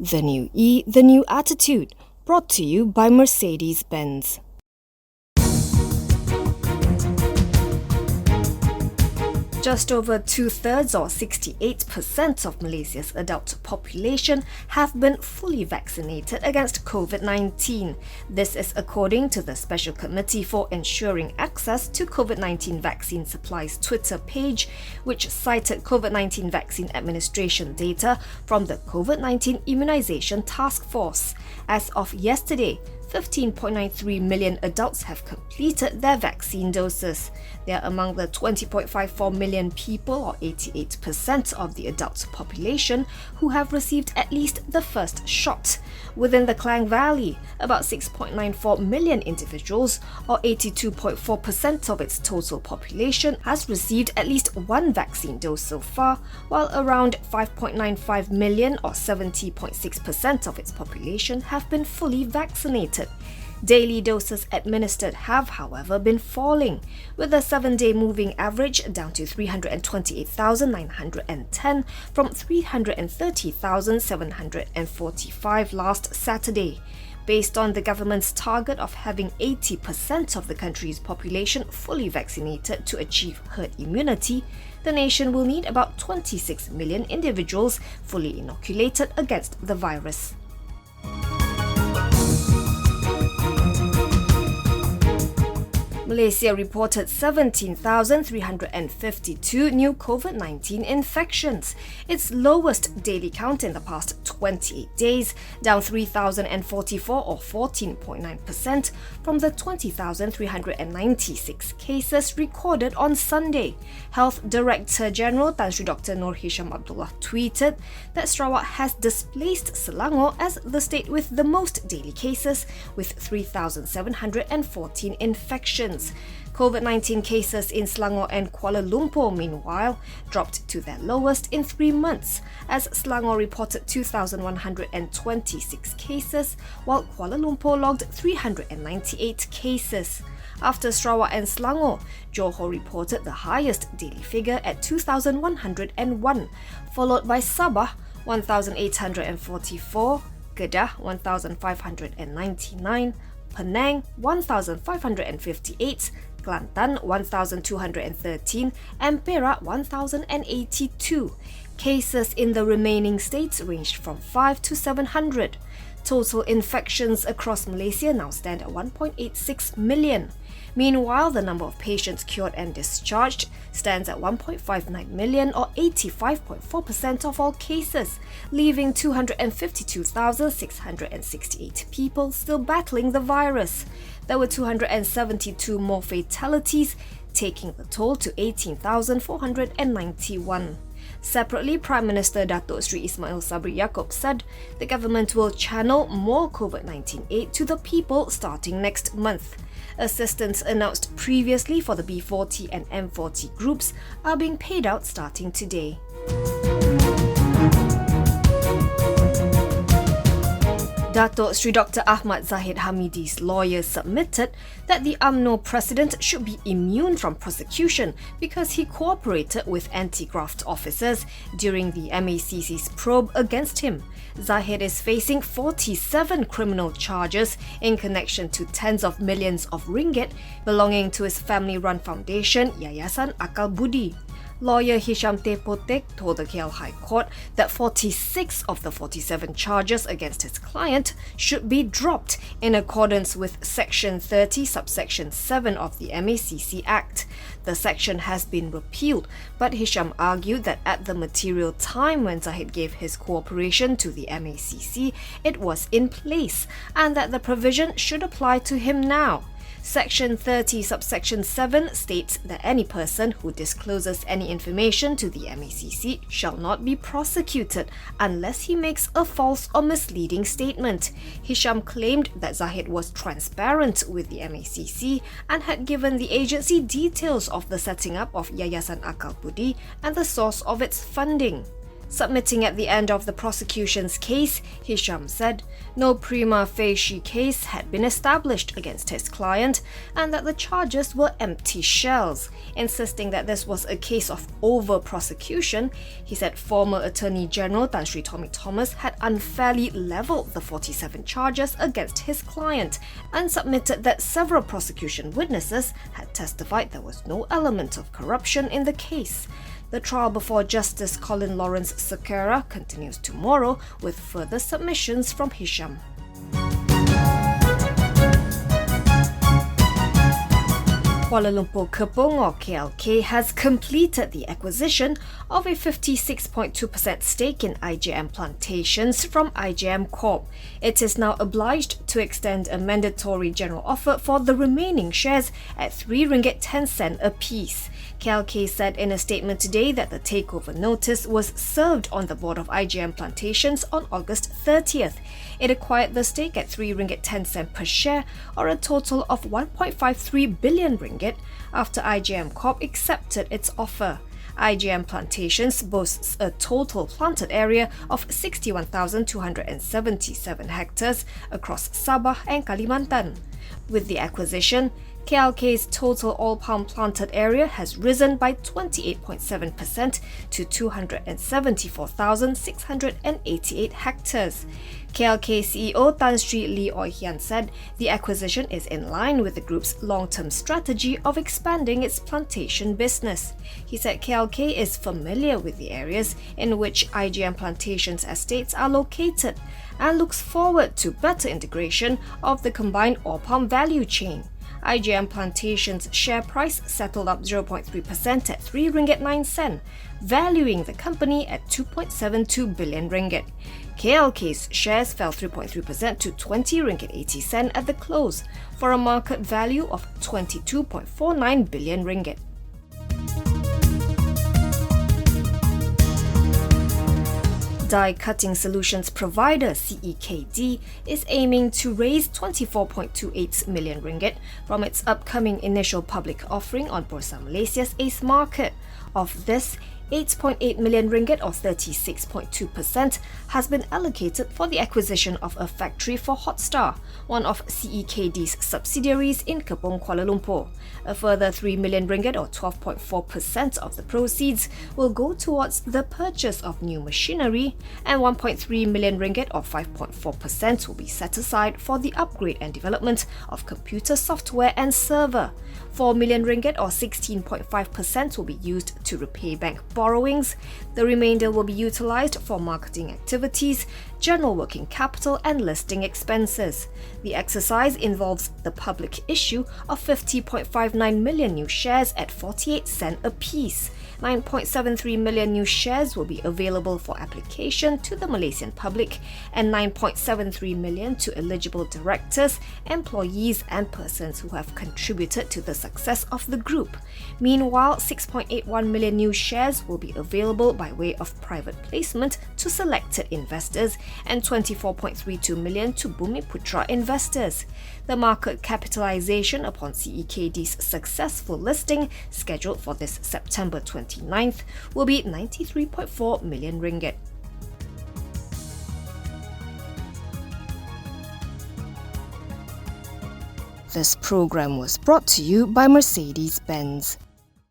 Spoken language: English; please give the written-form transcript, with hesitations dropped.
The new E, the new attitude, brought to you by Mercedes-Benz. Just over two-thirds or 68% of Malaysia's adult population have been fully vaccinated against COVID-19. This is according to the Special Committee for Ensuring Access to COVID-19 Vaccine Supplies Twitter page, which cited COVID-19 vaccine administration data from the COVID-19 Immunisation Task Force. As of yesterday, 15.93 million adults have completed their vaccine doses. They are among the 20.54 million people, or 88% of the adult population, who have received at least the first shot. Within the Klang Valley, about 6.94 million individuals, or 82.4% of its total population, has received at least one vaccine dose so far, while around 5.95 million, or 70.6% of its population, have been fully vaccinated. Daily doses administered have, however, been falling, with the 7-day moving average down to 328,910 from 330,745 last Saturday. Based on the government's target of having 80% of the country's population fully vaccinated to achieve herd immunity, the nation will need about 26 million individuals fully inoculated against the virus. Malaysia reported 17,352 new COVID-19 infections, its lowest daily count in the past 28 days, down 3,044 or 14.9% from the 20,396 cases recorded on Sunday. Health Director General Tan Sri Dr. Noor Hisham Abdullah tweeted that Sarawak has displaced Selangor as the state with the most daily cases, with 3,714 infections. COVID-19 cases in Selangor and Kuala Lumpur, meanwhile, dropped to their lowest in 3 months, as Selangor reported 2,126 cases, while Kuala Lumpur logged 398 cases. After Sarawak and Selangor, Johor reported the highest daily figure at 2,101, followed by Sabah, 1,844, Kedah, 1,599, Penang, 1,558, Kelantan, 1,213, and Perak, 1,082. Cases in the remaining states ranged from 5 to 700. Total infections across Malaysia now stand at 1.86 million. Meanwhile, the number of patients cured and discharged stands at 1.59 million, or 85.4% of all cases, leaving 252,668 people still battling the virus. There were 272 more fatalities, taking the toll to 18,491. Separately, Prime Minister Datuk Seri Ismail Sabri Yaakob said the government will channel more COVID-19 aid to the people starting next month. Assistance announced previously for the B40 and M40 groups are being paid out starting today. Datuk Sri Dr. Ahmad Zahid Hamidi's lawyers submitted that the Umno president should be immune from prosecution because he cooperated with anti-graft officers during the MACC's probe against him. Zahid is facing 47 criminal charges in connection to tens of millions of ringgit belonging to his family-run foundation, Yayasan Akal Budi. Lawyer Hisham Tepotek told the KL High Court that 46 of the 47 charges against his client should be dropped in accordance with Section 30, subsection 7 of the MACC Act. The section has been repealed, but Hisham argued that at the material time when Zahid gave his cooperation to the MACC, it was in place, and that the provision should apply to him now. Section 30, subsection 7 states that any person who discloses any information to the MACC shall not be prosecuted unless he makes a false or misleading statement. Hisham claimed that Zahid was transparent with the MACC and had given the agency details of the setting up of Yayasan Akal Budi and the source of its funding. Submitting at the end of the prosecution's case, Hisham said no prima facie case had been established against his client and that the charges were empty shells. Insisting that this was a case of over-prosecution, he said former Attorney General Tan Sri Tommy Thomas had unfairly levelled the 47 charges against his client and submitted that several prosecution witnesses had testified there was no element of corruption in the case. The trial before Justice Colin Lawrence Sequeira continues tomorrow with further submissions from Hisham. Kuala Lumpur Kepong or KLK has completed the acquisition of a 56.2% stake in Igm Plantations from Igm Corp. It is now obliged to extend a mandatory general offer for the remaining shares at RM3.10 apiece. KLK said in a statement today that the takeover notice was served on the board of Igm Plantations on August 30th. It acquired the stake at RM3.10 per share, or a total of 1.53 billion ringgit, after Igm Corp accepted its offer. Igm Plantations boasts a total planted area of 61,277 hectares across Sabah and Kalimantan. With the acquisition, KLK's total all palm planted area has risen by 28.7% to 274,688 hectares. KLK CEO Tan Sri Lee Oi Hian said the acquisition is in line with the group's long-term strategy of expanding its plantation business. He said KLK is familiar with the areas in which Igm Plantations estates are located and looks forward to better integration of the combined all palm value chain. Igm Plantations' share price settled up 0.3% at RM3.09, valuing the company at 2.72 billion ringgit. KLK's shares fell 3.3% to RM20.80 at the close, for a market value of 22.49 billion ringgit. Die-cutting solutions provider KEKD is aiming to raise 24.28 million ringgit from its upcoming initial public offering on Bursa Malaysia's ACE market. Of this, 8.8 million ringgit or 36.2% has been allocated for the acquisition of a factory for Hotstar, one of KEKD's subsidiaries in Kepong, Kuala Lumpur. A further 3 million ringgit or 12.4% of the proceeds will go towards the purchase of new machinery, and 1.3 million ringgit or 5.4% will be set aside for the upgrade and development of computer software and server. 4 million ringgit or 16.5% will be used to repay bank borrowings. The remainder will be utilised for marketing activities, general working capital and listing expenses. The exercise involves the public issue of 50.59 million new shares at 48 cents apiece. 9.73 million new shares will be available for application to the Malaysian public and 9.73 million to eligible directors, employees and persons who have contributed to the success of the group. Meanwhile, 6.81 million new shares will be available by way of private placement to selected investors and 24.32 million to Bumiputra investors. The market capitalisation upon KEKD's successful listing, scheduled for this September 29th, will be 93.4 million ringgit. This program was brought to you by Mercedes-Benz.